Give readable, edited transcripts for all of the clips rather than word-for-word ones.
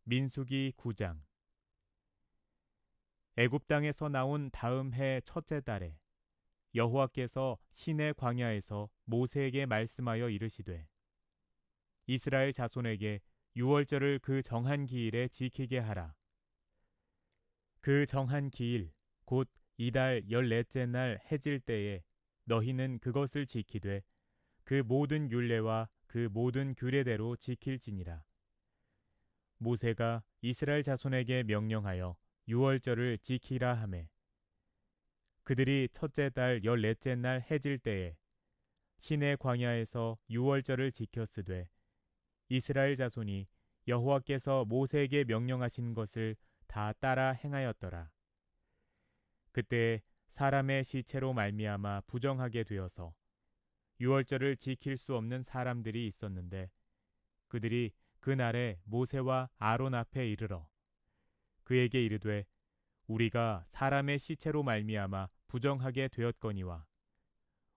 민수기 9장. 애굽 땅에서 나온 다음 해 첫째 달에 여호와께서 시내 광야에서 모세에게 말씀하여 이르시되 이스라엘 자손에게 유월절을 그 정한 기일에 지키게 하라. 그 정한 기일 곧 이달 14째 날 해질 때에 너희는 그것을 지키되 그 모든 율례와 그 모든 규례대로 지킬지니라. 모세가 이스라엘 자손에게 명령하여 유월절을 지키라 하매 그들이 첫째 달 14째 날 해질 때에 시내 광야에서 유월절을 지켰으되 이스라엘 자손이 여호와께서 모세에게 명령하신 것을 다 따라 행하였더라. 그때 사람의 시체로 말미암아 부정하게 되어서 유월절을 지킬 수 없는 사람들이 있었는데 그들이 그날에 모세와 아론 앞에 이르러 그에게 이르되 우리가 사람의 시체로 말미암아 부정하게 되었거니와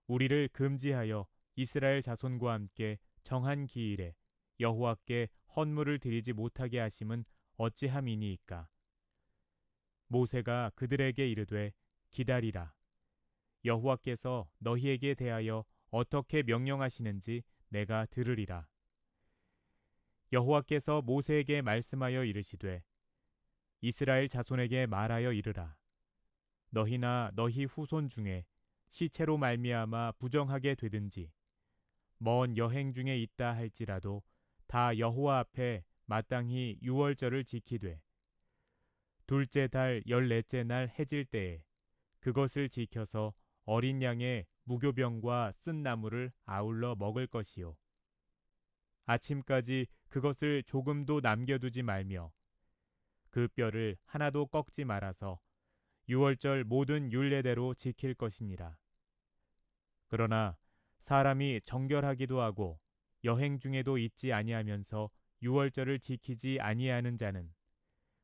우리를 금지하여 이스라엘 자손과 함께 정한 기일에 여호와께 헌물을 드리지 못하게 하심은 어찌함이니이까. 모세가 그들에게 이르되 기다리라. 여호와께서 너희에게 대하여 어떻게 명령하시는지 내가 들으리라. 여호와께서 모세에게 말씀하여 이르시되 이스라엘 자손에게 말하여 이르라. 너희나 너희 후손 중에 시체로 말미암아 부정하게 되든지 먼 여행 중에 있다 할지라도 다 여호와 앞에 마땅히 유월절을 지키되 둘째 달 14째 날 해질 때에 그것을 지켜서 어린 양의 무교병과 쓴 나물을 아울러 먹을 것이요 아침까지 그것을 조금도 남겨두지 말며 그 뼈를 하나도 꺾지 말아서 유월절 모든 율례대로 지킬 것이니라. 그러나 사람이 정결하기도 하고 여행 중에도 있지 아니하면서 유월절을 지키지 아니하는 자는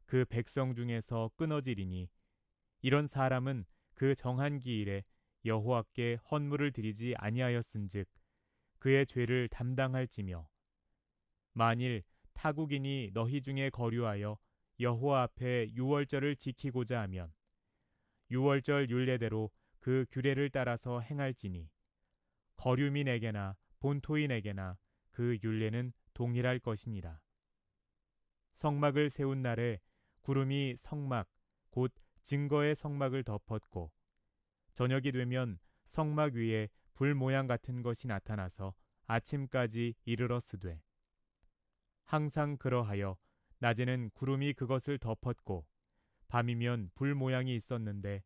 그 백성 중에서 끊어지리니 이런 사람은 그 정한 기일에 여호와께 헌물을 드리지 아니하였은즉 그의 죄를 담당할지며 만일 타국인이 너희 중에 거류하여 여호와 앞에 유월절을 지키고자 하면 유월절 율례대로 그 규례를 따라서 행할지니 거류민에게나 본토인에게나 그 율례는 동일할 것이니라. 성막을 세운 날에 구름이 성막 곧 증거의 성막을 덮었고 저녁이 되면 성막 위에 불 모양 같은 것이 나타나서 아침까지 이르렀으되 항상 그러하여 낮에는 구름이 그것을 덮었고 밤이면 불 모양이 있었는데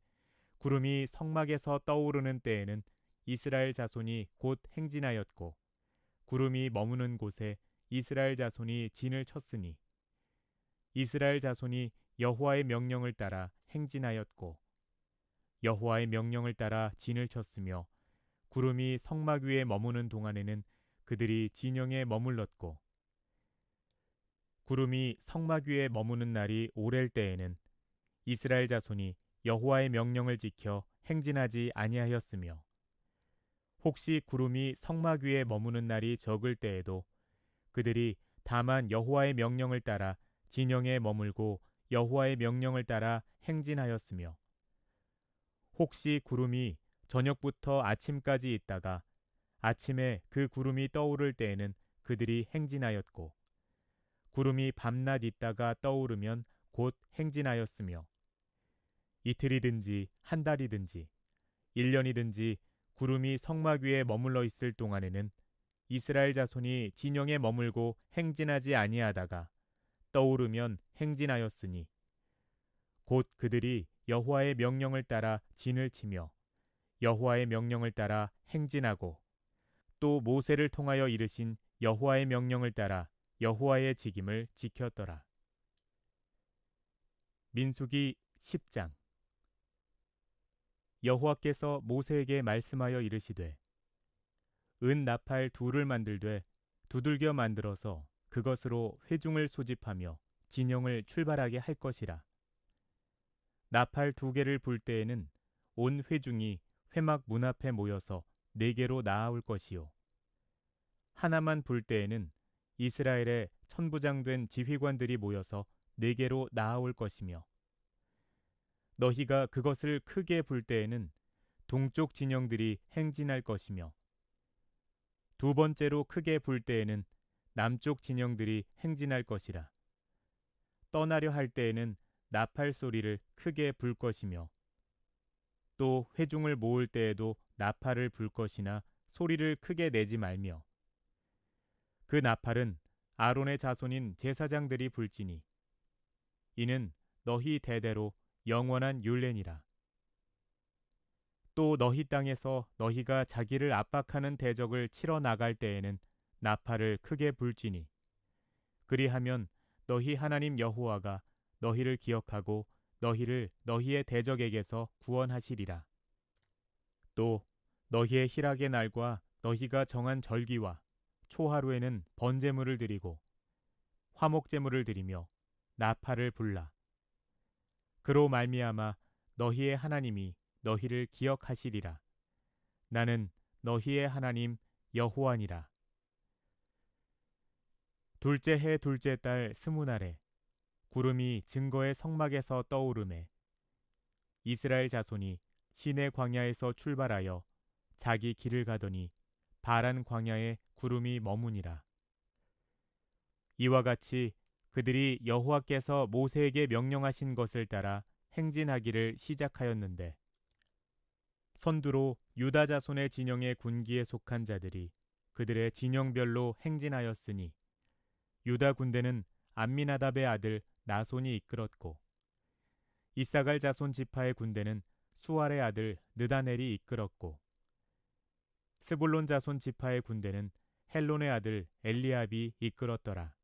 구름이 성막에서 떠오르는 때에는 이스라엘 자손이 곧 행진하였고 구름이 머무는 곳에 이스라엘 자손이 진을 쳤으니 이스라엘 자손이 여호와의 명령을 따라 행진하였고 여호와의 명령을 따라 진을 쳤으며 구름이 성막 위에 머무는 동안에는 그들이 진영에 머물렀고 구름이 성막 위에 머무는 날이 오랠 때에는 이스라엘 자손이 여호와의 명령을 지켜 행진하지 아니하였으며 혹시 구름이 성막 위에 머무는 날이 적을 때에도 그들이 다만 여호와의 명령을 따라 진영에 머물고 여호와의 명령을 따라 행진하였으며 혹시 구름이 저녁부터 아침까지 있다가 아침에 그 구름이 떠오를 때에는 그들이 행진하였고 구름이 밤낮 있다가 떠오르면 곧 행진하였으며 이틀이든지 한 달이든지 1년이든지 구름이 성막 위에 머물러 있을 동안에는 이스라엘 자손이 진영에 머물고 행진하지 아니하다가 떠오르면 행진하였으니 곧 그들이 여호와의 명령을 따라 진을 치며 여호와의 명령을 따라 행진하고 또 모세를 통하여 이르신 여호와의 명령을 따라 여호와의 직임을 지켰더라. 민수기 10장. 여호와께서 모세에게 말씀하여 이르시되 은 나팔 둘을 만들되 두들겨 만들어서 그것으로 회중을 소집하며 진영을 출발하게 할 것이라. 나팔 2개를 불 때에는 온 회중이 회막 문 앞에 모여서 4개로 나아올 것이요 하나만 불 때에는 이스라엘의 천부장된 지휘관들이 모여서 네게로 나아올 것이며 너희가 그것을 크게 불 때에는 동쪽 진영들이 행진할 것이며 두 번째로 크게 불 때에는 남쪽 진영들이 행진할 것이라. 떠나려 할 때에는 나팔 소리를 크게 불 것이며 또 회중을 모을 때에도 나팔을 불 것이나 소리를 크게 내지 말며 그 나팔은 아론의 자손인 제사장들이 불지니 이는 너희 대대로 영원한 율례니라. 또 너희 땅에서 너희가 자기를 압박하는 대적을 치러 나갈 때에는 나팔을 크게 불지니 그리하면 너희 하나님 여호와가 너희를 기억하고 너희를 너희의 대적에게서 구원하시리라. 또 너희의 희락의 날과 너희가 정한 절기와 초하루에는 번제물을 드리고 화목제물을 드리며 나팔을 불라. 그로 말미암아 너희의 하나님이 너희를 기억하시리라. 나는 너희의 하나님 여호와니라. 둘째 해 둘째 달 20날에 구름이 증거의 성막에서 떠오르매 이스라엘 자손이 시내 광야에서 출발하여 자기 길을 가더니 바란 광야에 구름이 머무니라. 이와 같이 그들이 여호와께서 모세에게 명령하신 것을 따라 행진하기를 시작하였는데 선두로 유다 자손의 진영의 군기에 속한 자들이 그들의 진영별로 행진하였으니 유다 군대는 암미나답의 아들 나손이 이끌었고 이사갈 자손 지파의 군대는 수알의 아들 느다넬이 이끌었고 스불론 자손 지파의 군대는 헬론의 아들 엘리압이 이끌었더라.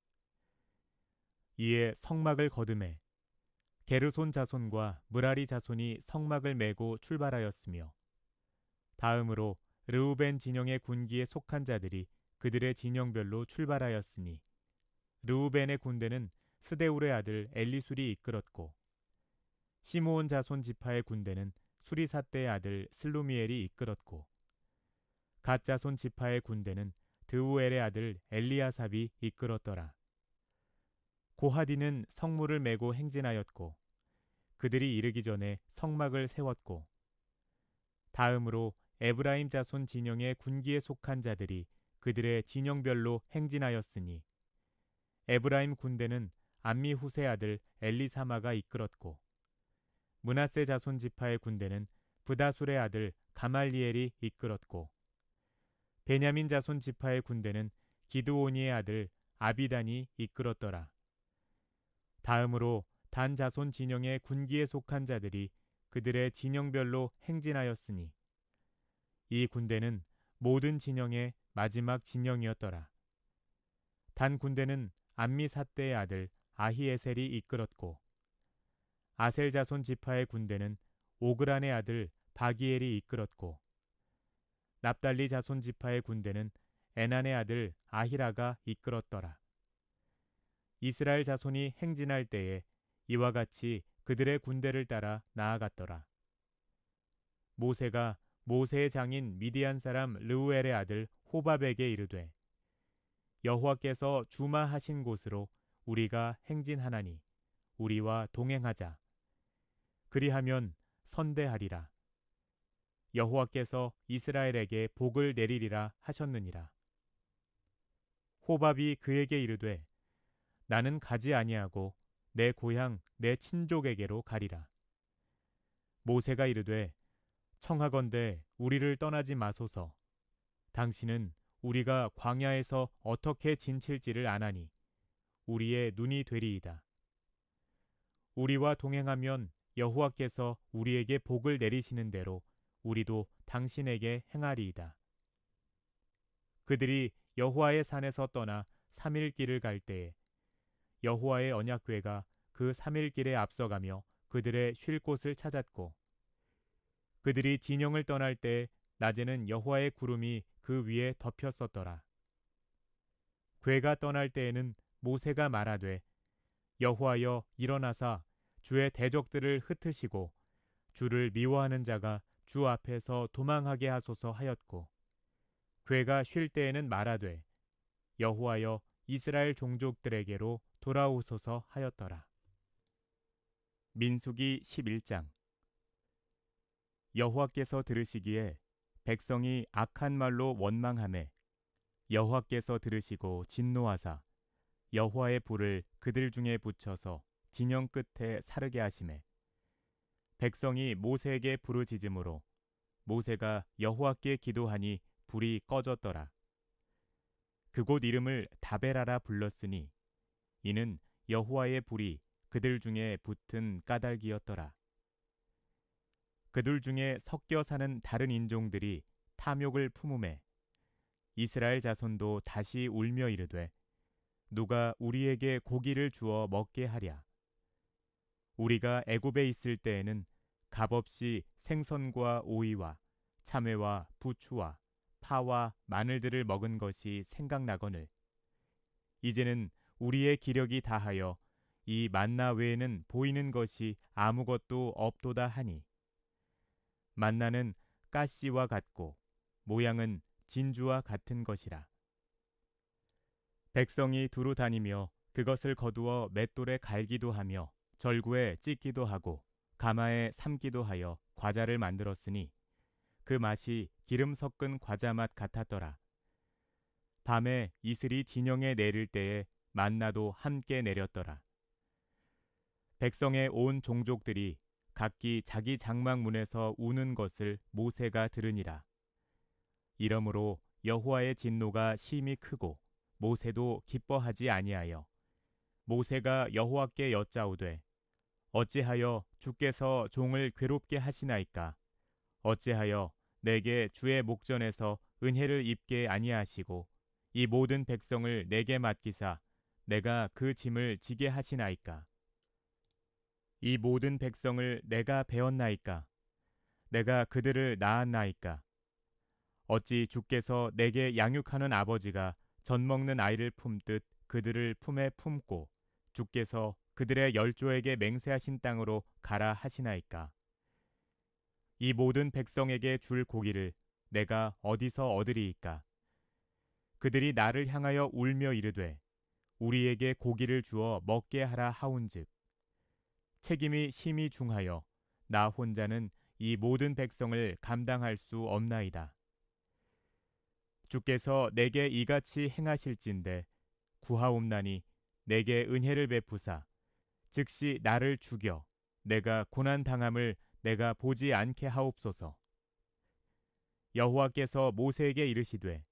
이에 성막을 거두매 게르손 자손과 므라리 자손이 성막을 메고 출발하였으며 다음으로 르우벤 진영의 군기에 속한 자들이 그들의 진영별로 출발하였으니 르우벤의 군대는 스데울의 아들 엘리술이 이끌었고 시므온 자손 지파의 군대는 수리삿대의 아들 슬루미엘이 이끌었고 갓 자손 지파의 군대는 드우엘의 아들 엘리아삽이 이끌었더라. 고하디는 성물을 메고 행진하였고 그들이 이르기 전에 성막을 세웠고 다음으로 에브라임 자손 진영의 군기에 속한 자들이 그들의 진영별로 행진하였으니 에브라임 군대는 암미후세 아들 엘리사마가 이끌었고 므낫세 자손 지파의 군대는 브다술의 아들 가말리엘이 이끌었고 베냐민 자손 지파의 군대는 기드오니의 아들 아비단이 이끌었더라. 다음으로 단 자손 진영의 군기에 속한 자들이 그들의 진영별로 행진하였으니 이 군대는 모든 진영의 마지막 진영이었더라. 단 군대는 암미삿대의 아들 아히에셀이 이끌었고 아셀 자손 지파의 군대는 오그란의 아들 바기엘이 이끌었고 납달리 자손 지파의 군대는 에난의 아들 아히라가 이끌었더라. 이스라엘 자손이 행진할 때에 이와 같이 그들의 군대를 따라 나아갔더라. 모세가 모세의 장인 미디안 사람 르우엘의 아들 호밥에게 이르되 여호와께서 주마하신 곳으로 우리가 행진하나니 우리와 동행하자. 그리하면 선대하리라. 여호와께서 이스라엘에게 복을 내리리라 하셨느니라. 호밥이 그에게 이르되 나는 가지 아니하고 내 고향 내 친족에게로 가리라. 모세가 이르되 청하건대 우리를 떠나지 마소서. 당신은 우리가 광야에서 어떻게 진칠지를 아나니 우리의 눈이 되리이다. 우리와 동행하면 여호와께서 우리에게 복을 내리시는 대로 우리도 당신에게 행하리이다. 그들이 여호와의 산에서 떠나 3일 길을 갈 때에 여호와의 언약궤가 그 3일 길에 앞서가며 그들의 쉴 곳을 찾았고 그들이 진영을 떠날 때 낮에는 여호와의 구름이 그 위에 덮였었더라. 궤가 떠날 때에는 모세가 말하되 여호와여 일어나사 주의 대적들을 흩으시고 주를 미워하는 자가 주 앞에서 도망하게 하소서 하였고 궤가 쉴 때에는 말하되 여호와여 이스라엘 종족들에게로 돌아오소서 하였더라. 민수기 11장. 여호와께서 들으시기에 백성이 악한 말로 원망하매 여호와께서 들으시고 진노하사 여호와의 불을 그들 중에 붙여서 진영 끝에 사르게 하시매 백성이 모세에게 부르짖음으로 모세가 여호와께 기도하니 불이 꺼졌더라. 그곳 이름을 다베라라 불렀으니 이는 여호와의 불이 그들 중에 붙은 까닭이었더라. 그들 중에 섞여 사는 다른 인종들이 탐욕을 품음에 이스라엘 자손도 다시 울며 이르되 누가 우리에게 고기를 주어 먹게 하랴. 우리가 애굽에 있을 때에는 값없이 생선과 오이와 참외와 부추와 파와 마늘들을 먹은 것이 생각나거늘 이제는 우리의 기력이 다하여 이 만나 외에는 보이는 것이 아무것도 없도다 하니 만나는 가시와 같고 모양은 진주와 같은 것이라. 백성이 두루 다니며 그것을 거두어 맷돌에 갈기도 하며 절구에 찢기도 하고 가마에 삶기도 하여 과자를 만들었으니 그 맛이 기름 섞은 과자 맛 같았더라. 밤에 이슬이 진영에 내릴 때에 만나도 함께 내렸더라. 백성의 온 종족들이 각기 자기 장막 문에서 우는 것을 모세가 들으니라. 이러므로 여호와의 진노가 심히 크고 모세도 기뻐하지 아니하여 모세가 여호와께 여짜오되 어찌하여 주께서 종을 괴롭게 하시나이까? 어찌하여 내게 주의 목전에서 은혜를 입게 아니하시고 이 모든 백성을 내게 맡기사 내가 그 짐을 지게 하시나이까? 이 모든 백성을 내가 배웠나이까? 내가 그들을 낳았나이까? 어찌 주께서 내게 양육하는 아버지가 젖 먹는 아이를 품듯 그들을 품에 품고 주께서 그들의 열조에게 맹세하신 땅으로 가라 하시나이까? 이 모든 백성에게 줄 고기를 내가 어디서 얻으리이까? 그들이 나를 향하여 울며 이르되 우리에게 고기를 주어 먹게 하라 하온즉 책임이 심히 중하여 나 혼자는 이 모든 백성을 감당할 수 없나이다. 주께서 내게 이같이 행하실진대 구하옵나니 내게 은혜를 베푸사 즉시 나를 죽여 내가 고난 당함을 내가 보지 않게 하옵소서. 여호와께서 모세에게 이르시되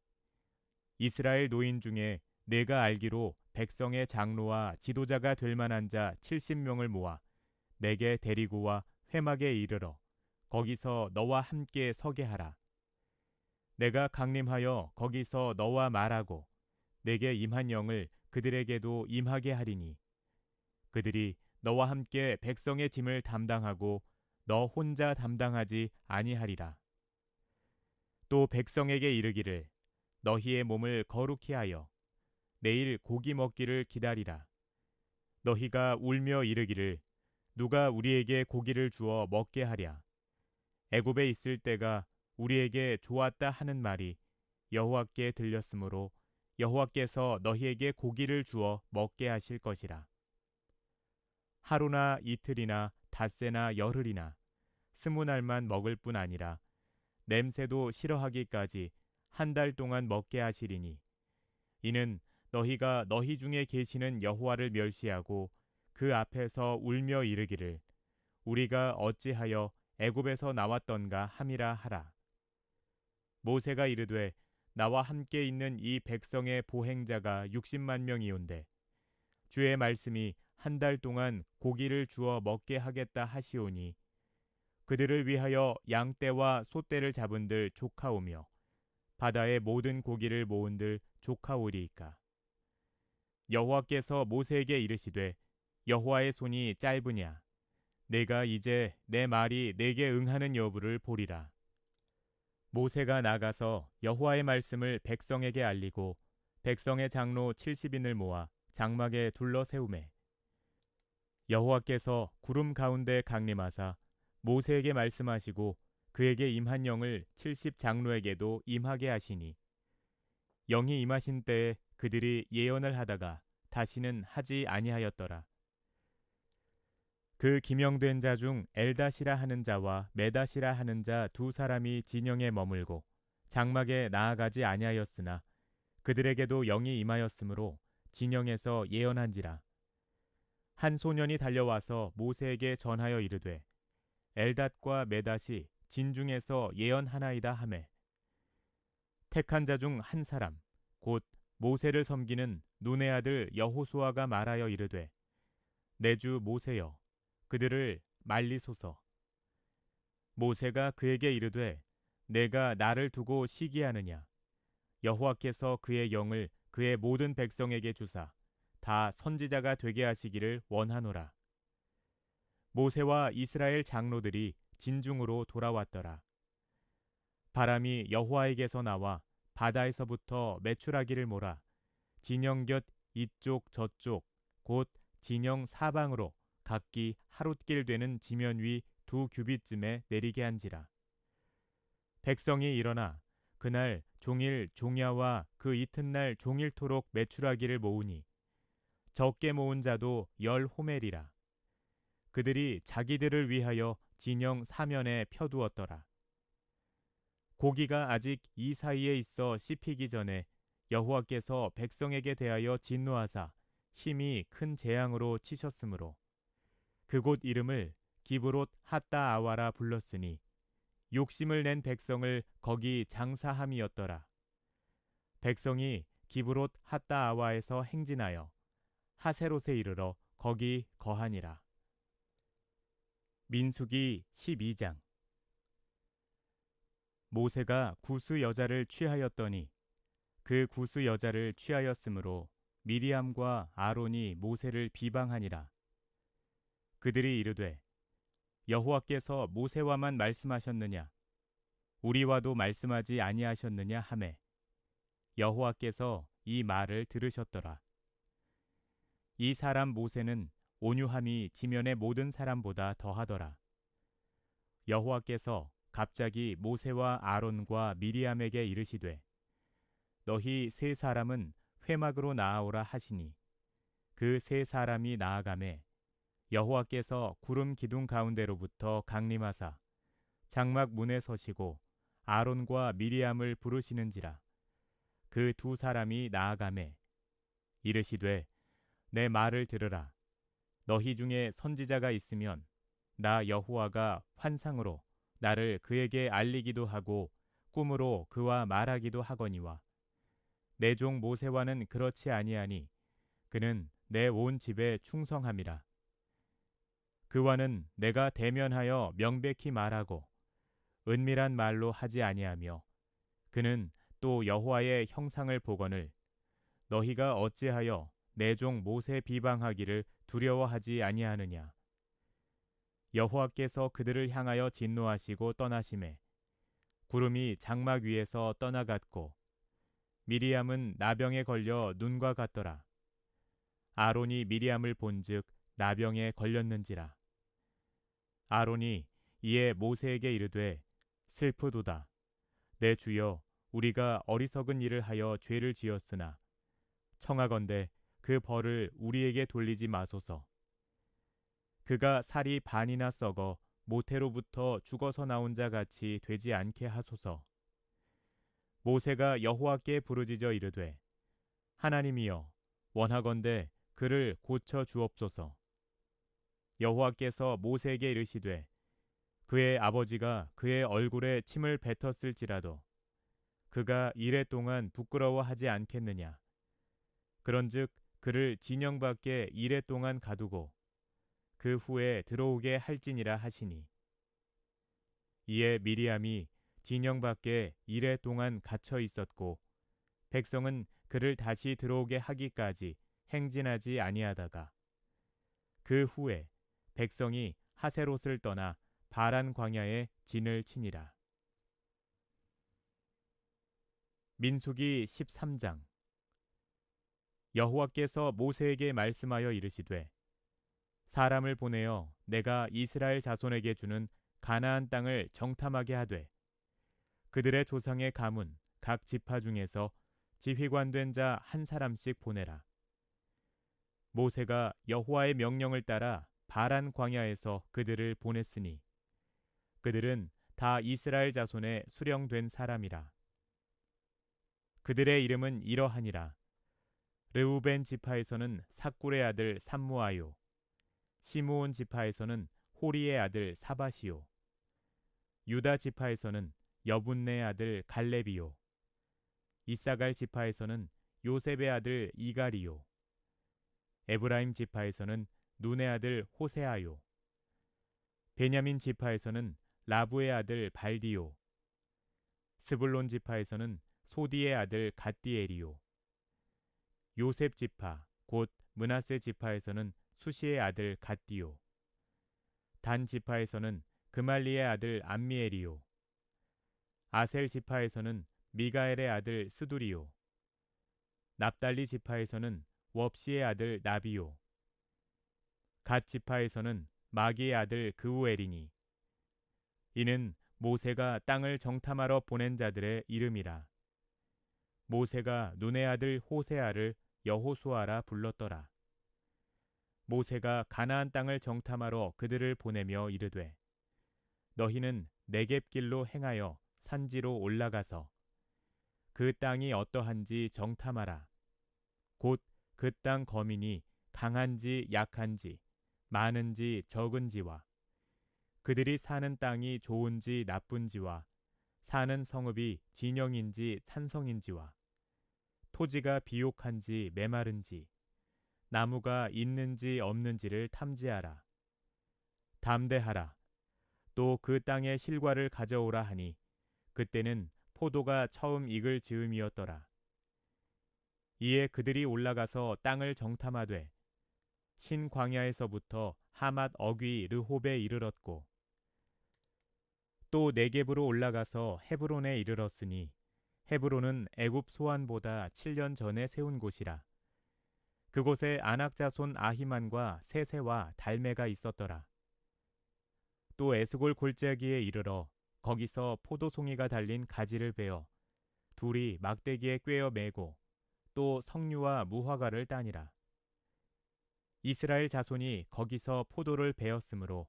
이스라엘 노인 중에 내가 알기로 백성의 장로와 지도자가 될 만한 자 70명을 모아 내게 데리고 와 회막에 이르러 거기서 너와 함께 서게 하라. 내가 강림하여 거기서 너와 말하고 내게 임한 영을 그들에게도 임하게 하리니 그들이 너와 함께 백성의 짐을 담당하고 너 혼자 담당하지 아니하리라. 또 백성에게 이르기를 너희의 몸을 거룩히 하여 내일 고기 먹기를 기다리라. 너희가 울며 이르기를 누가 우리에게 고기를 주어 먹게 하랴. 애굽에 있을 때가 우리에게 좋았다 하는 말이 여호와께 들렸으므로 여호와께서 너희에게 고기를 주어 먹게 하실 것이라. 하루나 이틀이나 닷새나 열흘이나 20날만 먹을 뿐 아니라 냄새도 싫어하기까지 한 달 동안 먹게 하시리니 이는 너희가 너희 중에 계시는 여호와를 멸시하고 그 앞에서 울며 이르기를 우리가 어찌하여 애굽에서 나왔던가 함이라 하라. 모세가 이르되 나와 함께 있는 이 백성의 보행자가 60만 명이온데 주의 말씀이 한 달 동안 고기를 주어 먹게 하겠다 하시오니 그들을 위하여 양떼와 소떼를 잡은들 조카오며 바다의 모든 고기를 모은들 조카오리이까. 여호와께서 모세에게 이르시되 여호와의 손이 짧으냐 내가 이제 내 말이 내게 응하는 여부를 보리라. 모세가 나가서 여호와의 말씀을 백성에게 알리고 백성의 장로 70인을 모아 장막에 둘러 세우매 여호와께서 구름 가운데 강림하사 모세에게 말씀하시고 그에게 임한 영을 70 장로에게도 임하게 하시니 영이 임하신 때에 그들이 예언을 하다가 다시는 하지 아니하였더라. 그 기명된 자 중 엘닷이라 하는 자와 메닷이라 하는 자 두 사람이 진영에 머물고 장막에 나아가지 아니하였으나 그들에게도 영이 임하였으므로 진영에서 예언한지라. 한 소년이 달려와서 모세에게 전하여 이르되 엘닷과 메닷이 진중에서 예언하나이다 하매 택한 자 중 한 사람 곧 모세를 섬기는 눈의 아들 여호수아가 말하여 이르되 내 주 모세여 그들을 말리소서. 모세가 그에게 이르되 내가 나를 두고 시기하느냐 여호와께서 그의 영을 그의 모든 백성에게 주사 다 선지자가 되게 하시기를 원하노라. 모세와 이스라엘 장로들이 진중으로 돌아왔더라. 바람이 여호와에게서 나와 바다에서부터 메추라기를 몰아 진영 곁 이쪽 저쪽 곧 진영 사방으로 각기 하룻길 되는 지면 위 2규빗쯤에 내리게 한지라. 백성이 일어나 그날 종일 종야와 그 이튿날 종일토록 메추라기를 모으니 적게 모은 자도 10호멜이라. 그들이 자기들을 위하여 진영 사면에 펴두었더라. 고기가 아직 이 사이에 있어 씹히기 전에 여호와께서 백성에게 대하여 진노하사 심히 큰 재앙으로 치셨으므로 그곳 이름을 기브롯 핫다 아와라 불렀으니 욕심을 낸 백성을 거기 장사함이었더라. 백성이 기브롯 핫다 아와에서 행진하여 하세롯에 이르러 거기 거하니라. 민수기 12장. 모세가 구스 여자를 취하였더니 그 구스 여자를 취하였으므로 미리암과 아론이 모세를 비방하니라. 그들이 이르되 여호와께서 모세와만 말씀하셨느냐 우리와도 말씀하지 아니하셨느냐 하매 여호와께서 이 말을 들으셨더라. 이 사람 모세는 온유함이 지면의 모든 사람보다 더하더라. 여호와께서 갑자기 모세와 아론과 미리암에게 이르시되 너희 세 사람은 회막으로 나아오라 하시니 그 세 사람이 나아가매 여호와께서 구름 기둥 가운데로부터 강림하사 장막 문에 서시고 아론과 미리암을 부르시는지라. 그 두 사람이 나아가매 이르시되 내 말을 들으라. 너희 중에 선지자가 있으면 나 여호와가 환상으로 나를 그에게 알리기도 하고 꿈으로 그와 말하기도 하거니와 내 종 모세와는 그렇지 아니하니 그는 내 온 집에 충성함이라. 그와는 내가 대면하여 명백히 말하고 은밀한 말로 하지 아니하며 그는 또 여호와의 형상을 보거늘 너희가 어찌하여 내 종 모세 비방하기를 두려워하지 아니하느냐. 여호와께서 그들을 향하여 진노하시고 떠나심에 구름이 장막 위에서 떠나갔고 미리암은 나병에 걸려 눈과 같더라. 아론이 미리암을 본즉 나병에 걸렸는지라. 아론이 이에 모세에게 이르되 슬프도다. 내 주여 우리가 어리석은 일을 하여 죄를 지었으나 청하건대 그 벌을 우리에게 돌리지 마소서. 그가 살이 반이나 썩어 모태로부터 죽어서 나온 자 같이 되지 않게 하소서. 모세가 여호와께 부르짖어 이르되 하나님이여 원하건대 그를 고쳐 주옵소서. 여호와께서 모세에게 이르시되 그의 아버지가 그의 얼굴에 침을 뱉었을지라도 그가 이레 동안 부끄러워하지 않겠느냐. 그런즉 그를 진영 밖에 이레 동안 가두고 그 후에 들어오게 할지니라 하시니 이에 미리암이 진영 밖에 이레 동안 갇혀 있었고 백성은 그를 다시 들어오게 하기까지 행진하지 아니하다가 그 후에 백성이 하세롯을 떠나 바란 광야에 진을 치니라. 민수기 13장. 여호와께서 모세에게 말씀하여 이르시되 사람을 보내어 내가 이스라엘 자손에게 주는 가나안 땅을 정탐하게 하되 그들의 조상의 가문 각 지파 중에서 지휘관된 자 한 사람씩 보내라. 모세가 여호와의 명령을 따라 바란 광야에서 그들을 보냈으니 그들은 다 이스라엘 자손의 수령된 사람이라. 그들의 이름은 이러하니라. 르우벤 지파에서는 삭굴의 아들 삼무아요. 시므온 지파에서는 호리의 아들 사바시요. 유다 지파에서는 여분네 아들 갈렙이요. 이사갈 지파에서는 요셉의 아들 이갈이요. 에브라임 지파에서는 눈의 아들 호세아요. 베냐민 지파에서는 라부의 아들 발디요. 스불론 지파에서는 소디의 아들 갓디엘이요. 요셉 지파 곧 므낫세 지파에서는 수시의 아들 갓디요. 단 지파에서는 그말리의 아들 암미엘이요. 아셀 지파에서는 미가엘의 아들 스두리요. 납달리 지파에서는 웁시의 아들 나비요. 갓 지파에서는 마기의 아들 그우엘이니 이는 모세가 땅을 정탐하러 보낸 자들의 이름이라. 모세가 눈의 아들 호세아를 여호수아라 불렀더라. 모세가 가나안 땅을 정탐하러 그들을 보내며 이르되 너희는 네겝 길로 행하여 산지로 올라가서 그 땅이 어떠한지 정탐하라. 곧 그 땅 거민이 강한지 약한지 많은지 적은지와 그들이 사는 땅이 좋은지 나쁜지와 사는 성읍이 진영인지 산성인지와 토지가 비옥한지 메마른지 나무가 있는지 없는지를 탐지하라. 담대하라. 또 그 땅의 실과를 가져오라 하니 그때는 포도가 처음 익을 즈음이었더라. 이에 그들이 올라가서 땅을 정탐하되 신 광야에서부터 하맛 어귀 르홉에 이르렀고 또 네겝으로 올라가서 헤브론에 이르렀으니 헤브론은 애굽 소안보다 7년 전에 세운 곳이라. 그곳에 아낙 자손 아히만과 세세와 달메가 있었더라. 또 에스골 골짜기에 이르러 거기서 포도송이가 달린 가지를 베어 둘이 막대기에 꿰어 매고 또 석류와 무화과를 따니라. 이스라엘 자손이 거기서 포도를 베었으므로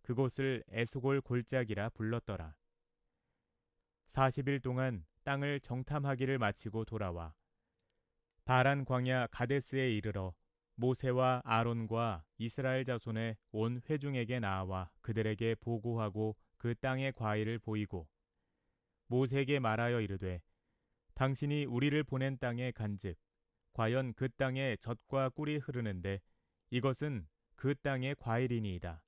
그곳을 에스골 골짜기라 불렀더라. 40일 동안 땅을 정탐하기를 마치고 돌아와 바란 광야 가데스에 이르러 모세와 아론과 이스라엘 자손의 온 회중에게 나아와 그들에게 보고하고 그 땅의 과일을 보이고 모세에게 말하여 이르되 당신이 우리를 보낸 땅에 간즉 과연 그 땅에 젖과 꿀이 흐르는데 이것은 그 땅의 과일이니이다.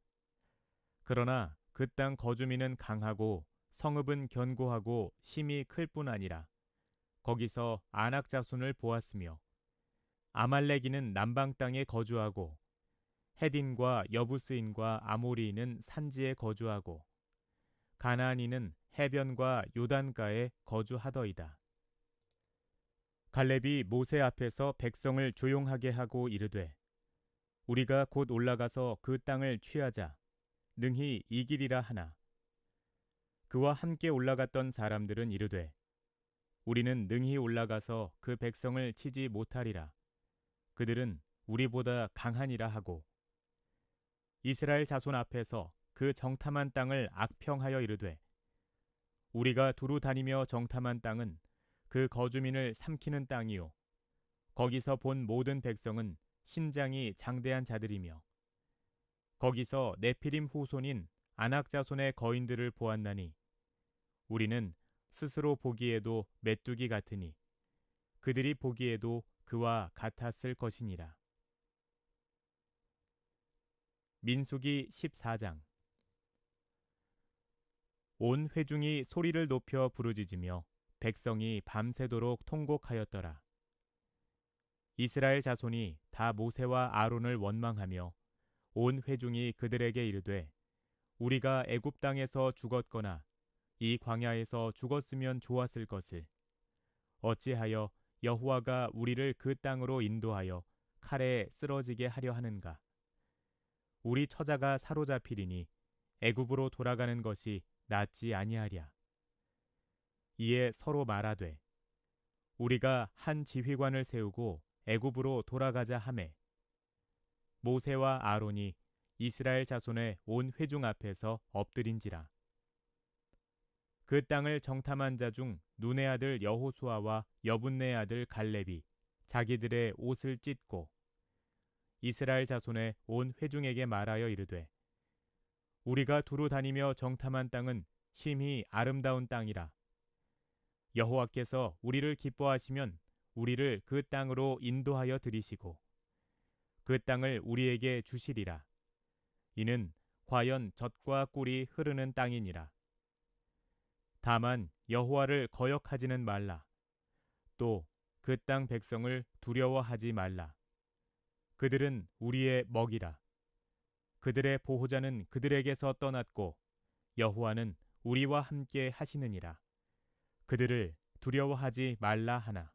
그러나 그 땅 거주민은 강하고 성읍은 견고하고 심이 클 뿐 아니라 거기서 아낙 자손을 보았으며 아말렉이는 남방 땅에 거주하고 헤딘과 여부스인과 아모리인은 산지에 거주하고 가나안인은 해변과 요단가에 거주하더이다. 갈렙이 모세 앞에서 백성을 조용하게 하고 이르되 우리가 곧 올라가서 그 땅을 취하자 능히 이기리라 하나 그와 함께 올라갔던 사람들은 이르되 우리는 능히 올라가서 그 백성을 치지 못하리라. 그들은 우리보다 강하니라 하고 이스라엘 자손 앞에서 그 정탐한 땅을 악평하여 이르되 우리가 두루 다니며 정탐한 땅은 그 거주민을 삼키는 땅이요 거기서 본 모든 백성은 신장이 장대한 자들이며 거기서 네피림 후손인 아낙 자손의 거인들을 보았나니 우리는 스스로 보기에도 메뚜기 같으니 그들이 보기에도 그와 같았을 것이니라. 민수기 14장. 온 회중이 소리를 높여 부르짖으며 백성이 밤새도록 통곡하였더라. 이스라엘 자손이 다 모세와 아론을 원망하며 온 회중이 그들에게 이르되 우리가 애굽 땅에서 죽었거나 이 광야에서 죽었으면 좋았을 것을 어찌하여 여호와가 우리를 그 땅으로 인도하여 칼에 쓰러지게 하려 하는가. 우리 처자가 사로잡히리니 애굽으로 돌아가는 것이 낫지 아니하랴. 이에 서로 말하되 우리가 한 지휘관을 세우고 애굽으로 돌아가자 하매 모세와 아론이 이스라엘 자손의 온 회중 앞에서 엎드린지라. 그 땅을 정탐한 자 중 눈의 아들 여호수아와 여분네 아들 갈렙이 자기들의 옷을 찢고 이스라엘 자손의 온 회중에게 말하여 이르되 우리가 두루 다니며 정탐한 땅은 심히 아름다운 땅이라. 여호와께서 우리를 기뻐하시면 우리를 그 땅으로 인도하여 들이시고 그 땅을 우리에게 주시리라. 이는 과연 젖과 꿀이 흐르는 땅이니라. 다만 여호와를 거역하지는 말라. 또 그 땅 백성을 두려워하지 말라. 그들은 우리의 먹이라. 그들의 보호자는 그들에게서 떠났고 여호와는 우리와 함께 하시느니라. 그들을 두려워하지 말라 하나.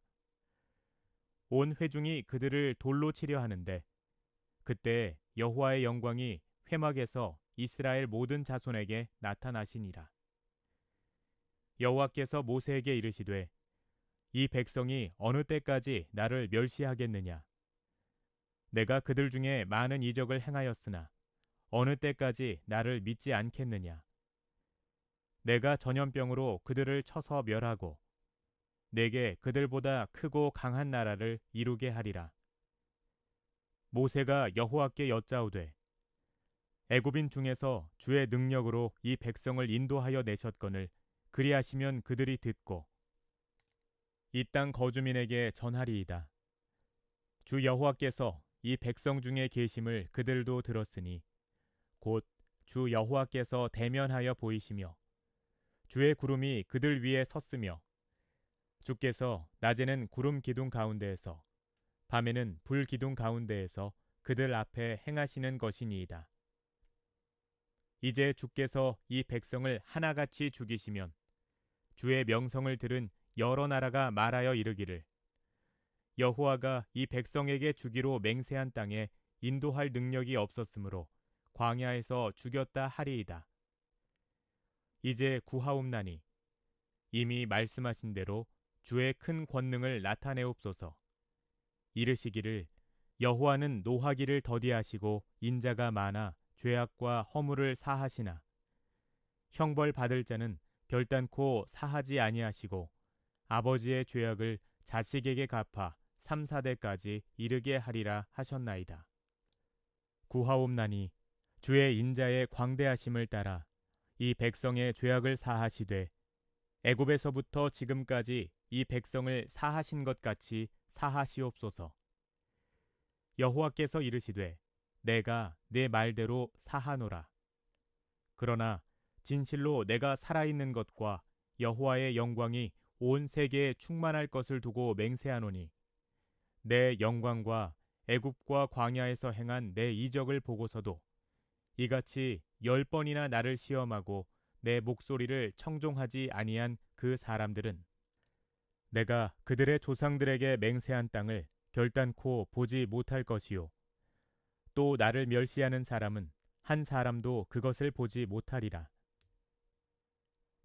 온 회중이 그들을 돌로 치려 하는데 그때 여호와의 영광이 회막에서 이스라엘 모든 자손에게 나타나시니라. 여호와께서 모세에게 이르시되 이 백성이 어느 때까지 나를 멸시하겠느냐. 내가 그들 중에 많은 이적을 행하였으나 어느 때까지 나를 믿지 않겠느냐. 내가 전염병으로 그들을 쳐서 멸하고 내게 그들보다 크고 강한 나라를 이루게 하리라. 모세가 여호와께 여짜오되 애굽인 중에서 주의 능력으로 이 백성을 인도하여 내셨거늘 그리하시면 그들이 듣고 이 땅 거주민에게 전하리이다. 주 여호와께서 이 백성 중에 계심을 그들도 들었으니 곧 주 여호와께서 대면하여 보이시며 주의 구름이 그들 위에 섰으며 주께서 낮에는 구름 기둥 가운데에서 밤에는 불 기둥 가운데에서 그들 앞에 행하시는 것이니이다. 이제 주께서 이 백성을 하나같이 죽이시면 주의 명성을 들은 여러 나라가 말하여 이르기를 여호와가 이 백성에게 주기로 맹세한 땅에 인도할 능력이 없었으므로 광야에서 죽였다 하리이다. 이제 구하옵나니 이미 말씀하신 대로 주의 큰 권능을 나타내옵소서. 이르시기를 여호와는 노하기를 더디하시고 인자가 많아 죄악과 허물을 사하시나 형벌 받을 자는 결단코 사하지 아니하시고 아버지의 죄악을 자식에게 갚아 3, 4대까지 이르게 하리라 하셨나이다. 구하옵나니 주의 인자의 광대하심을 따라 이 백성의 죄악을 사하시되 애굽에서부터 지금까지 이 백성을 사하신 것 같이 사하시옵소서. 여호와께서 이르시되 내가 내 말대로 사하노라. 그러나 진실로 내가 살아있는 것과 여호와의 영광이 온 세계에 충만할 것을 두고 맹세하노니 내 영광과 애굽과 광야에서 행한 내 이적을 보고서도 이같이 10번이나 나를 시험하고 내 목소리를 청종하지 아니한 그 사람들은 내가 그들의 조상들에게 맹세한 땅을 결단코 보지 못할 것이요 또 나를 멸시하는 사람은 한 사람도 그것을 보지 못하리라.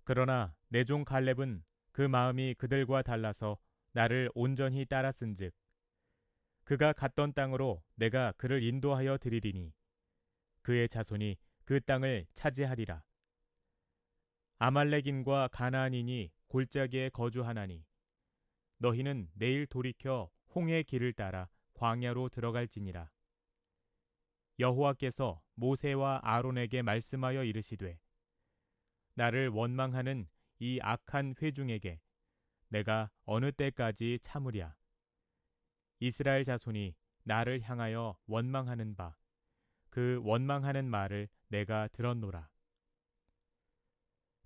그러나 내 종 갈렙은 그 마음이 그들과 달라서 나를 온전히 따랐은즉 그가 갔던 땅으로 내가 그를 인도하여 드리리니 그의 자손이 그 땅을 차지하리라. 아말렉인과 가나안인이 골짜기에 거주하나니 너희는 내일 돌이켜 홍해 길을 따라 광야로 들어갈지니라. 여호와께서 모세와 아론에게 말씀하여 이르시되 나를 원망하는 이 악한 회중에게 내가 어느 때까지 참으랴. 이스라엘 자손이 나를 향하여 원망하는 바 그 원망하는 말을 내가 들었노라.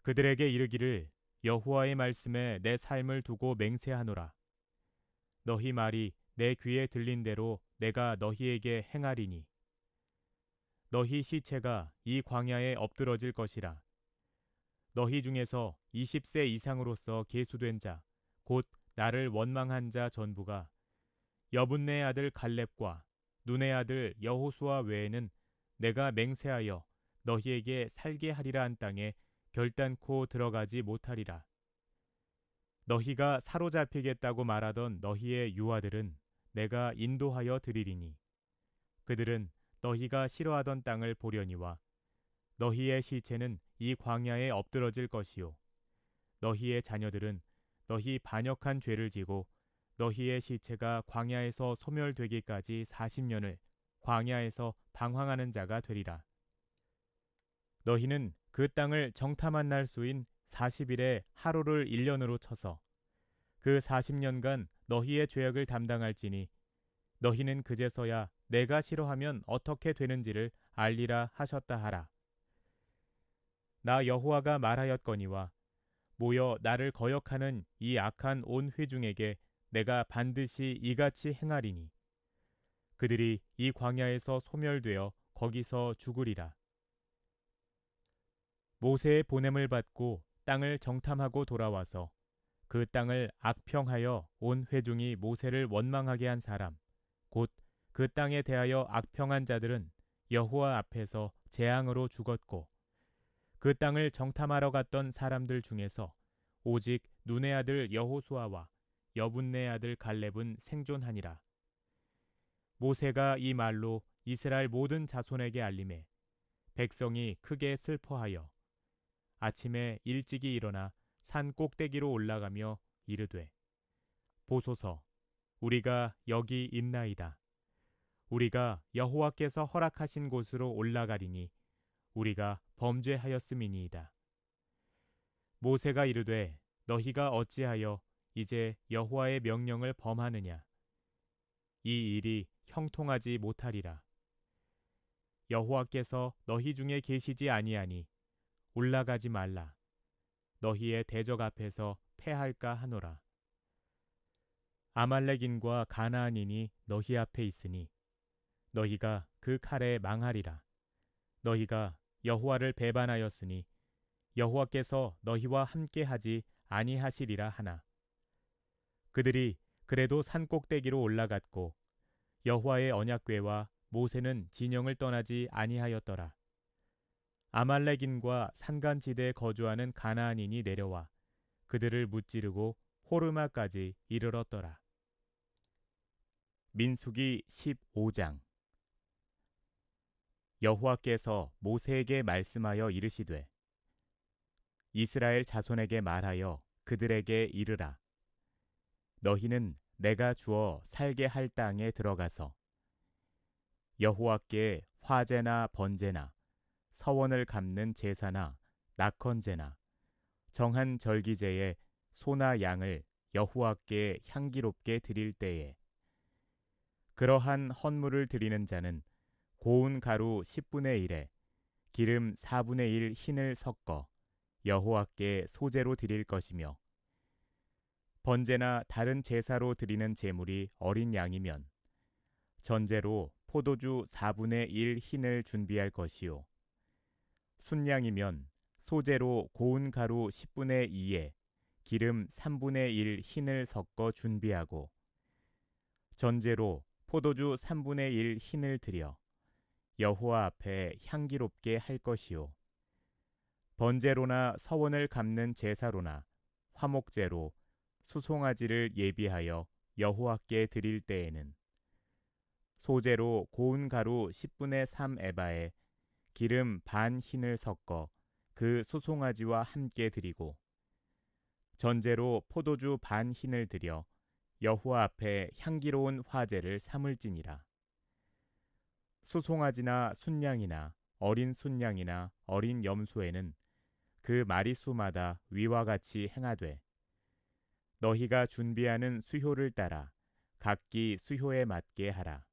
그들에게 이르기를 여호와의 말씀에 내 삶을 두고 맹세하노라. 너희 말이 내 귀에 들린 대로 내가 너희에게 행하리니 너희 시체가 이 광야에 엎드러질 것이라. 너희 중에서 20세 이상으로서 계수된 자 곧 나를 원망한 자 전부가 여분네 아들 갈렙과 눈의 아들 여호수아 외에는 내가 맹세하여 너희에게 살게 하리라 한 땅에 결단코 들어가지 못하리라. 너희가 사로잡히겠다고 말하던 너희의 유아들은 내가 인도하여 드리리니 그들은 너희가 싫어하던 땅을 보려니와 너희의 시체는 이 광야에 엎드러질 것이요 너희의 자녀들은 너희 반역한 죄를 지고 너희의 시체가 광야에서 소멸되기까지 40년을 광야에서 방황하는 자가 되리라. 너희는 그 땅을 정탐한 날 수인 40일에 하루를 1년으로 쳐서 그 40년간 너희의 죄악을 담당할지니 너희는 그제서야 내가 싫어하면 어떻게 되는지를 알리라 하셨다 하라. 나 여호와가 말하였거니와 모여 나를 거역하는 이 악한 온 회중에게 내가 반드시 이같이 행하리니 그들이 이 광야에서 소멸되어 거기서 죽으리라. 모세의 보냄을 받고 땅을 정탐하고 돌아와서 그 땅을 악평하여 온 회중이 모세를 원망하게 한 사람 곧 그 땅에 대하여 악평한 자들은 여호와 앞에서 재앙으로 죽었고 그 땅을 정탐하러 갔던 사람들 중에서 오직 눈의 아들 여호수아와 여분네 아들 갈렙은 생존하니라. 모세가 이 말로 이스라엘 모든 자손에게 알림해 백성이 크게 슬퍼하여 아침에 일찍이 일어나 산 꼭대기로 올라가며 이르되 보소서 우리가 여기 있나이다. 우리가 여호와께서 허락하신 곳으로 올라가리니 우리가 범죄하였음이니이다. 모세가 이르되 너희가 어찌하여 이제 여호와의 명령을 범하느냐 이 일이 형통하지 못하리라. 여호와께서 너희 중에 계시지 아니하니 올라가지 말라. 너희의 대적 앞에서 패할까 하노라. 아말렉인과 가나안인이 너희 앞에 있으니 너희가 그 칼에 망하리라. 너희가 여호와를 배반하였으니 여호와께서 너희와 함께하지 아니하시리라 하나. 그들이 그래도 산 꼭대기로 올라갔고 여호와의 언약궤와 모세는 진영을 떠나지 아니하였더라. 아말렉인과 산간지대에 거주하는 가나안인이 내려와 그들을 무찌르고 호르마까지 이르렀더라. 민수기 15장. 여호와께서 모세에게 말씀하여 이르시되 이스라엘 자손에게 말하여 그들에게 이르라. 너희는 내가 주어 살게 할 땅에 들어가서 여호와께 화제나 번제나 서원을 갚는 제사나 낙헌제나 정한 절기제에 소나 양을 여호와께 향기롭게 드릴 때에 그러한 헌물을 드리는 자는 고운 가루 10분의 1에 기름 4분의 1 흰을 섞어 여호와께 소제로 드릴 것이며 번제나 다른 제사로 드리는 제물이 어린 양이면 전제로 포도주 4분의 1 흰을 준비할 것이요 순양이면 소제로 고운 가루 10분의 2에 기름 3분의 1 흰을 섞어 준비하고 전제로 포도주 3분의 1 흰을 드려 여호와 앞에 향기롭게 할 것이요 번제로나 서원을 갚는 제사로나 화목제로 수송아지를 예비하여 여호와께 드릴 때에는 소제로 고운 가루 10분의 3 에바에 기름 반 흰을 섞어 그 수송아지와 함께 드리고 전제로 포도주 반 흰을 드려 여호와 앞에 향기로운 화제를 삼을지니라. 수송아지나 순양이나 어린 순양이나 어린 염소에는 그 마리수마다 위와 같이 행하되 너희가 준비하는 수효를 따라 각기 수효에 맞게 하라.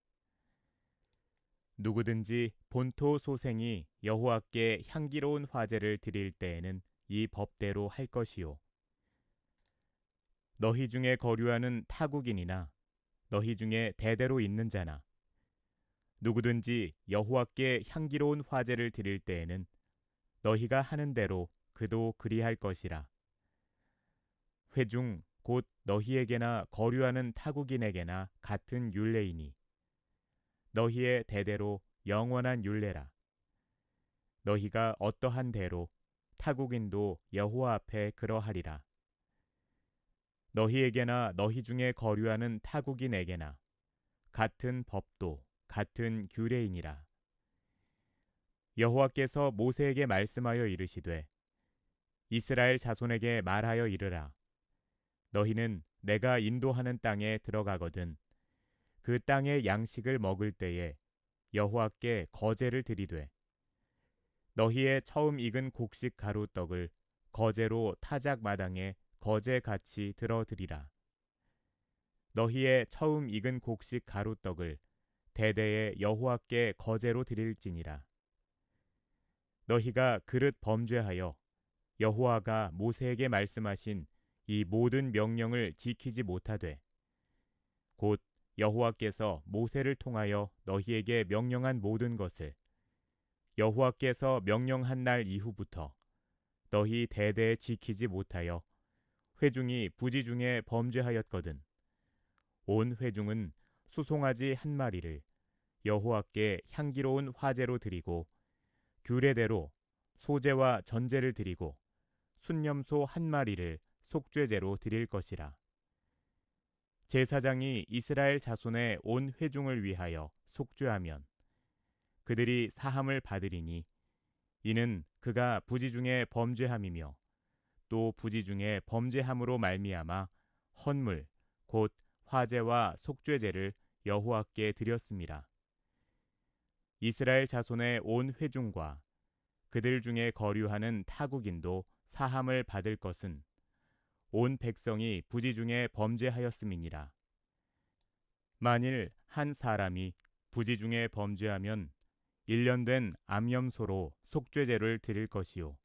누구든지 본토 소생이 여호와께 향기로운 화제를 드릴 때에는 이 법대로 할 것이요 너희 중에 거류하는 타국인이나 너희 중에 대대로 있는 자나 누구든지 여호와께 향기로운 화제를 드릴 때에는 너희가 하는 대로 그도 그리할 것이라. 회중 곧 너희에게나 거류하는 타국인에게나 같은 율례이니 너희의 대대로 영원한 율례라. 너희가 어떠한 대로 타국인도 여호와 앞에 그러하리라. 너희에게나 너희 중에 거류하는 타국인에게나 같은 법도 같은 규례이니라. 여호와께서 모세에게 말씀하여 이르시되 이스라엘 자손에게 말하여 이르라. 너희는 내가 인도하는 땅에 들어가거든 그 땅의 양식을 먹을 때에 여호와께 거제를 드리되 너희의 처음 익은 곡식 가루 떡을 거제로 타작 마당에 거제같이 들어드리라. 너희의 처음 익은 곡식 가루 떡을 대대에 여호와께 거제로 드릴지니라. 너희가 그릇 범죄하여 여호와가 모세에게 말씀하신 이 모든 명령을 지키지 못하되 곧 여호와께서 모세를 통하여 너희에게 명령한 모든 것을 여호와께서 명령한 날 이후부터 너희 대대에 지키지 못하여 회중이 부지 중에 범죄하였거든 온 회중은 수송아지 한 마리를 여호와께 향기로운 화제로 드리고 규례대로 소제와 전제를 드리고 순념소 한 마리를 속죄제로 드릴 것이라. 제사장이 이스라엘 자손의 온 회중을 위하여 속죄하면 그들이 사함을 받으리니 이는 그가 부지 중에 범죄함이며 또 부지 중에 범죄함으로 말미암아 헌물 곧 화제와 속죄제를 여호와께 드렸습니다. 이스라엘 자손의 온 회중과 그들 중에 거류하는 타국인도 사함을 받을 것은 온 백성이 부지 중에 범죄하였음이니라. 만일 한 사람이 부지 중에 범죄하면 1년 된 암염소로 속죄제를 드릴 것이요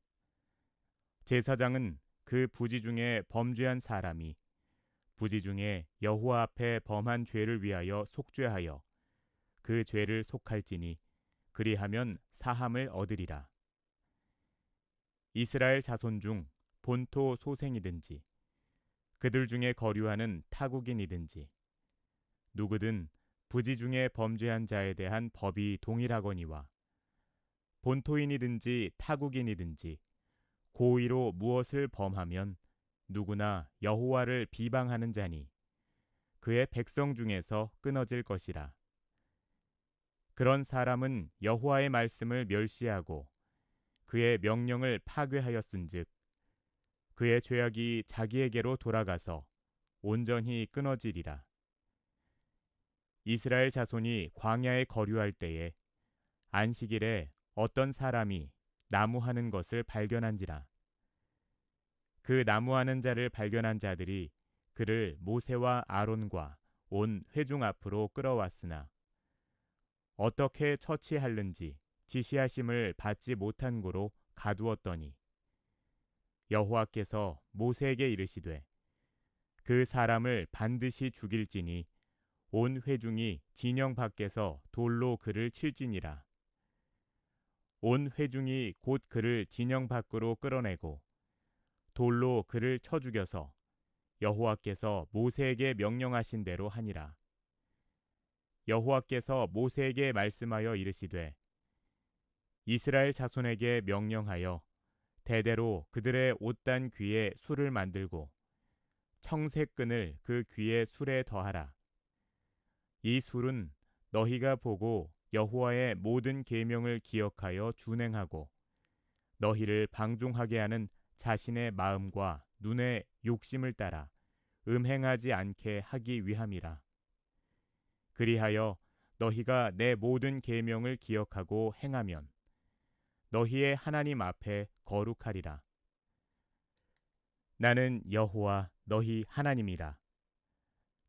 제사장은 그 부지 중에 범죄한 사람이 부지 중에 여호와 앞에 범한 죄를 위하여 속죄하여 그 죄를 속할지니 그리하면 사함을 얻으리라. 이스라엘 자손 중 본토 소생이든지 그들 중에 거류하는 타국인이든지 누구든 부지 중에 범죄한 자에 대한 법이 동일하거니와 본토인이든지 타국인이든지 고의로 무엇을 범하면 누구나 여호와를 비방하는 자니 그의 백성 중에서 끊어질 것이라. 그런 사람은 여호와의 말씀을 멸시하고 그의 명령을 파괴하였은즉 그의 죄악이 자기에게로 돌아가서 온전히 끊어지리라. 이스라엘 자손이 광야에 거류할 때에 안식일에 어떤 사람이 나무하는 것을 발견한지라. 그 나무하는 자를 발견한 자들이 그를 모세와 아론과 온 회중 앞으로 끌어왔으나 어떻게 처치할는지 지시하심을 받지 못한 고로 가두었더니 여호와께서 모세에게 이르시되 그 사람을 반드시 죽일지니 온 회중이 진영 밖에서 돌로 그를 칠지니라. 온 회중이 곧 그를 진영 밖으로 끌어내고 돌로 그를 쳐 죽여서 여호와께서 모세에게 명령하신 대로 하니라. 여호와께서 모세에게 말씀하여 이르시되 이스라엘 자손에게 명령하여 대대로 그들의 옷단 귀에 술을 만들고 청색끈을 그 귀에 술에 더하라. 이 술은 너희가 보고 여호와의 모든 계명을 기억하여 준행하고 너희를 방종하게 하는 자신의 마음과 눈의 욕심을 따라 음행하지 않게 하기 위함이라. 그리하여 너희가 내 모든 계명을 기억하고 행하면 너희의 하나님 앞에 거룩하리라. 나는 여호와 너희 하나님이라.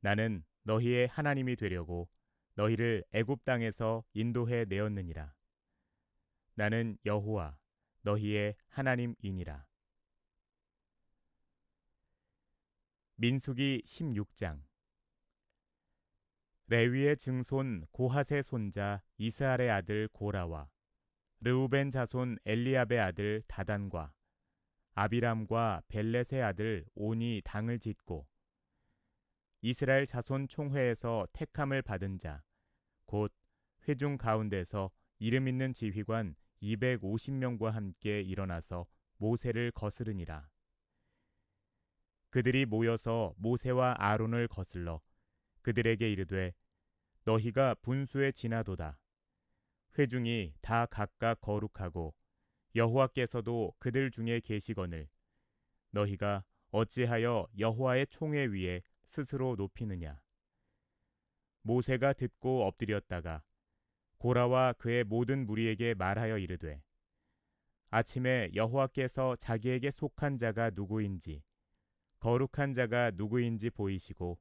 나는 너희의 하나님이 되려고 너희를 애굽 땅에서 인도해 내었느니라. 나는 여호와 너희의 하나님이니라. 민수기 16장. 레위의 증손 고핫의 손자 이스할의 아들 고라와 르우벤 자손 엘리압의 아들 다단과 아비람과 벨렛의 아들 온이 당을 짓고 이스라엘 자손 총회에서 택함을 받은 자 곧 회중 가운데서 이름 있는 지휘관 250명과 함께 일어나서 모세를 거스르니라. 그들이 모여서 모세와 아론을 거슬러 그들에게 이르되 너희가 분수에 지나도다. 회중이 다 각각 거룩하고 여호와께서도 그들 중에 계시거늘 너희가 어찌하여 여호와의 총회 위에 스스로 높이느냐. 모세가 듣고 엎드렸다가 고라와 그의 모든 무리에게 말하여 이르되 아침에 여호와께서 자기에게 속한 자가 누구인지 거룩한 자가 누구인지 보이시고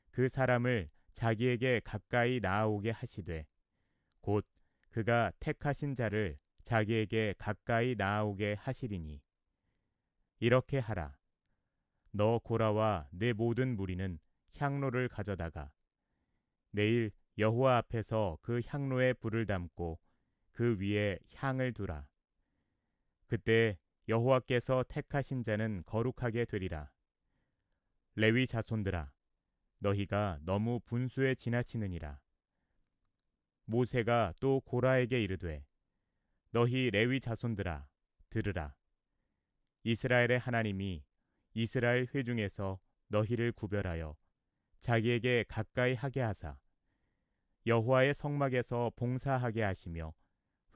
그 사람을 자기에게 가까이 나아오게 하시되 곧 그가 택하신 자를 자기에게 가까이 나아오게 하시리니 이렇게 하라. 너 고라와 내 모든 무리는 향로를 가져다가 내일 여호와 앞에서 그 향로에 불을 담고 그 위에 향을 두라. 그때 여호와께서 택하신 자는 거룩하게 되리라. 레위 자손들아, 너희가 너무 분수에 지나치느니라. 모세가 또 고라에게 이르되 너희 레위 자손들아 들으라. 이스라엘의 하나님이 이스라엘 회중에서 너희를 구별하여 자기에게 가까이 하게 하사 여호와의 성막에서 봉사하게 하시며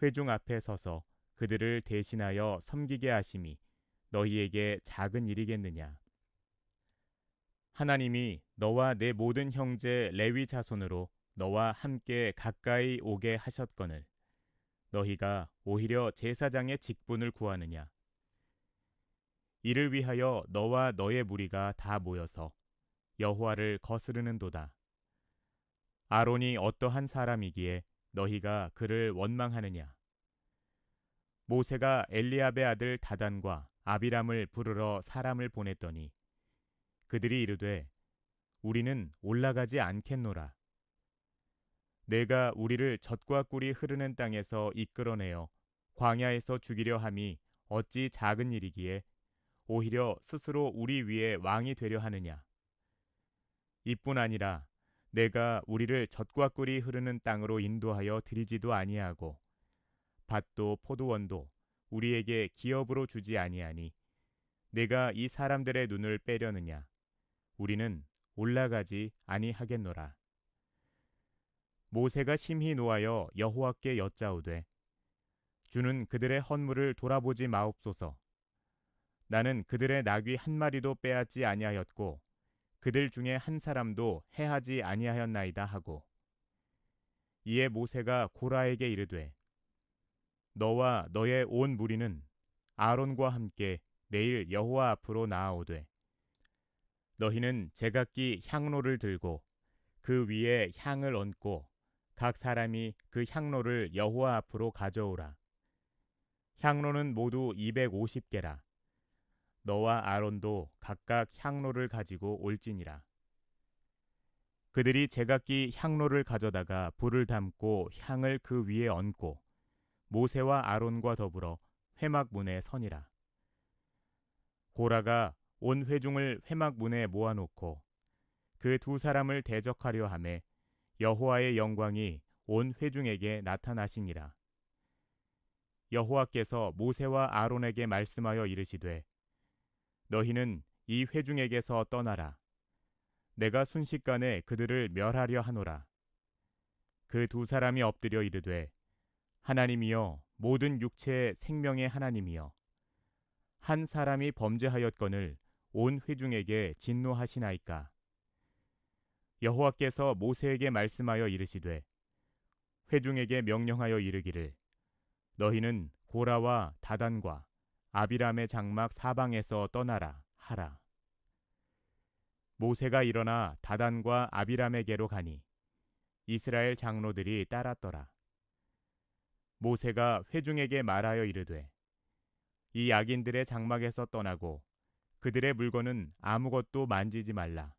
회중 앞에 서서 그들을 대신하여 섬기게 하심이 너희에게 작은 일이겠느냐. 하나님이 너와 내 모든 형제 레위 자손으로 너와 함께 가까이 오게 하셨거늘 너희가 오히려 제사장의 직분을 구하느냐. 이를 위하여 너와 너의 무리가 다 모여서 여호와를 거스르는도다. 아론이 어떠한 사람이기에 너희가 그를 원망하느냐. 모세가 엘리압의 아들 다단과 아비람을 부르러 사람을 보냈더니 그들이 이르되 우리는 올라가지 않겠노라. 내가 우리를 젖과 꿀이 흐르는 땅에서 이끌어내어 광야에서 죽이려 함이 어찌 작은 일이기에 오히려 스스로 우리 위에 왕이 되려 하느냐. 이뿐 아니라 내가 우리를 젖과 꿀이 흐르는 땅으로 인도하여 드리지도 아니하고 밭도 포도원도 우리에게 기업으로 주지 아니하니 내가 이 사람들의 눈을 빼려느냐. 우리는 올라가지 아니하겠노라. 모세가 심히 노하여 여호와께 여짜오되 주는 그들의 헌물을 돌아보지 마옵소서. 나는 그들의 나귀 한 마리도 빼앗지 아니하였고 그들 중에 한 사람도 해하지 아니하였나이다 하고 이에 모세가 고라에게 이르되 너와 너의 온 무리는 아론과 함께 내일 여호와 앞으로 나아오되 너희는 제각기 향로를 들고 그 위에 향을 얹고 각 사람이 그 향로를 여호와 앞으로 가져오라. 향로는 모두 250개라. 너와 아론도 각각 향로를 가지고 올지니라. 그들이 제각기 향로를 가져다가 불을 담고 향을 그 위에 얹고 모세와 아론과 더불어 회막문에 서니라. 고라가 온 회중을 회막문에 모아놓고 그 두 사람을 대적하려 하매 여호와의 영광이 온 회중에게 나타나시니라. 여호와께서 모세와 아론에게 말씀하여 이르시되 너희는 이 회중에게서 떠나라. 내가 순식간에 그들을 멸하려 하노라. 그 두 사람이 엎드려 이르되 하나님이여 모든 육체의 생명의 하나님이여 한 사람이 범죄하였거늘 온 회중에게 진노하시나이까. 여호와께서 모세에게 말씀하여 이르시되 회중에게 명령하여 이르기를 너희는 고라와 다단과 아비람의 장막 사방에서 떠나라 하라. 모세가 일어나 다단과 아비람에게로 가니 이스라엘 장로들이 따랐더라. 모세가 회중에게 말하여 이르되 이 악인들의 장막에서 떠나고 그들의 물건은 아무것도 만지지 말라.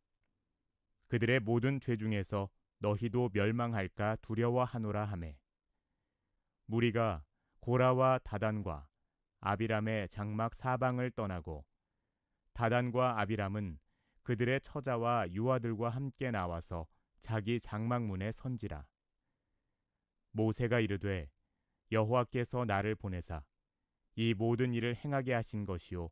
그들의 모든 죄 중에서 너희도 멸망할까 두려워하노라 하매 무리가 고라와 다단과 아비람의 장막 사방을 떠나고 다단과 아비람은 그들의 처자와 유아들과 함께 나와서 자기 장막문에 선지라. 모세가 이르되 여호와께서 나를 보내사 이 모든 일을 행하게 하신 것이요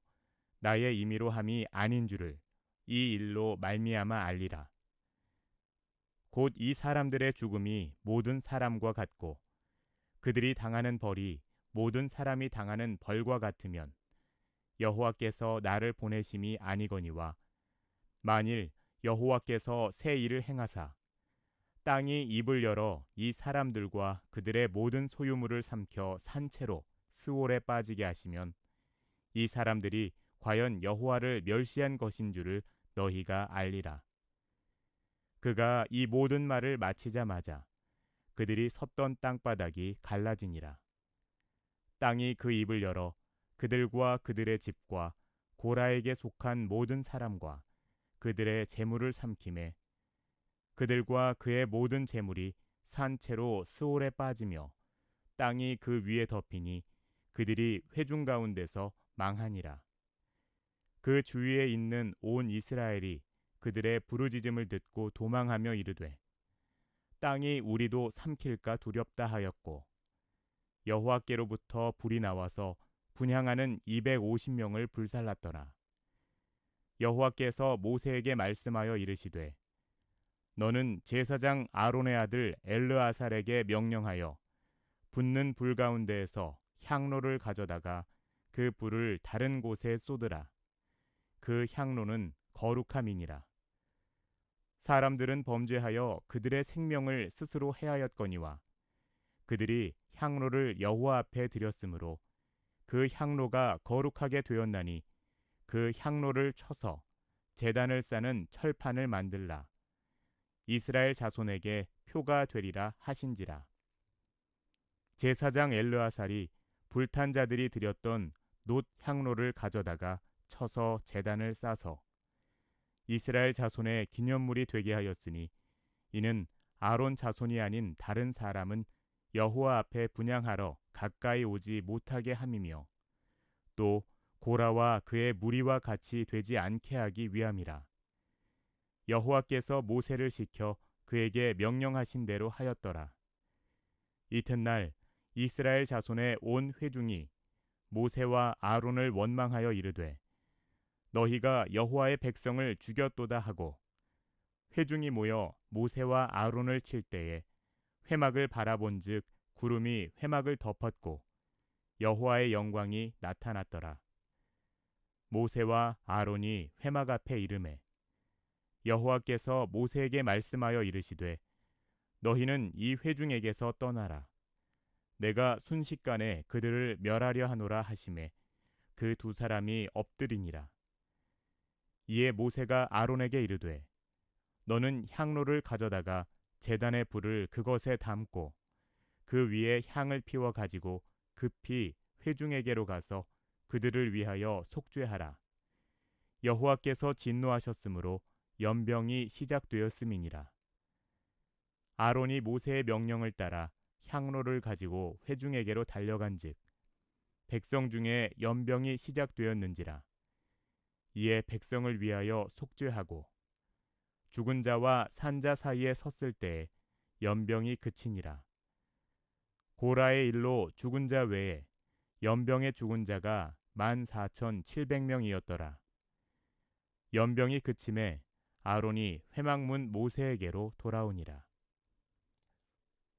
나의 임의로 함이 아닌 줄을 이 일로 말미암아 알리라. 곧 이 사람들의 죽음이 모든 사람과 같고 그들이 당하는 벌이 모든 사람이 당하는 벌과 같으면 여호와께서 나를 보내심이 아니거니와 만일 여호와께서 새 일을 행하사 땅이 입을 열어 이 사람들과 그들의 모든 소유물을 삼켜 산채로 스올에 빠지게 하시면 이 사람들이 과연 여호와를 멸시한 것인 줄을 너희가 알리라. 그가 이 모든 말을 마치자마자 그들이 섰던 땅바닥이 갈라지니라. 땅이 그 입을 열어 그들과 그들의 집과 고라에게 속한 모든 사람과 그들의 재물을 삼키매 그들과 그의 모든 재물이 산채로 스올에 빠지며 땅이 그 위에 덮이니 그들이 회중 가운데서 망하니라. 그 주위에 있는 온 이스라엘이 그들의 부르짖음을 듣고 도망하며 이르되 땅이 우리도 삼킬까 두렵다 하였고 여호와께로부터 불이 나와서 분향하는 250명을 불살랐더라. 여호와께서 모세에게 말씀하여 이르시되 너는 제사장 아론의 아들 엘르아살에게 명령하여 붙는 불 가운데에서 향로를 가져다가 그 불을 다른 곳에 쏟으라. 그 향로는 거룩함이니라. 사람들은 범죄하여 그들의 생명을 스스로 해하였거니와 그들이 향로를 여호와 앞에 드렸으므로 그 향로가 거룩하게 되었나니 그 향로를 쳐서 제단을 싸는 철판을 만들라. 이스라엘 자손에게 표가 되리라 하신지라. 제사장 엘르아살이 불탄 자들이 드렸던 놋 향로를 가져다가 쳐서 제단을 싸서 이스라엘 자손의 기념물이 되게 하였으니 이는 아론 자손이 아닌 다른 사람은 여호와 앞에 분향하러 가까이 오지 못하게 함이며 또 고라와 그의 무리와 같이 되지 않게 하기 위함이라. 여호와께서 모세를 시켜 그에게 명령하신 대로 하였더라. 이튿날 이스라엘 자손의 온 회중이 모세와 아론을 원망하여 이르되 너희가 여호와의 백성을 죽였도다 하고 회중이 모여 모세와 아론을 칠 때에 회막을 바라본즉 구름이 회막을 덮었고 여호와의 영광이 나타났더라. 모세와 아론이 회막 앞에 이르매 여호와께서 모세에게 말씀하여 이르시되 너희는 이 회중에게서 떠나라. 내가 순식간에 그들을 멸하려 하노라 하시매 그 두 사람이 엎드리니라. 이에 모세가 아론에게 이르되 너는 향로를 가져다가 제단의 불을 그것에 담고 그 위에 향을 피워 가지고 급히 회중에게로 가서 그들을 위하여 속죄하라. 여호와께서 진노하셨으므로 연병이 시작되었음이니라. 아론이 모세의 명령을 따라 향로를 가지고 회중에게로 달려간즉 백성 중에 연병이 시작되었는지라. 이에 백성을 위하여 속죄하고 죽은 자와 산 자 사이에 섰을 때에 연병이 그치니라. 고라의 일로 죽은 자 외에 연병에 죽은 자가 14,700명이었더라. 연병이 그침에 아론이 회막문 모세에게로 돌아오니라.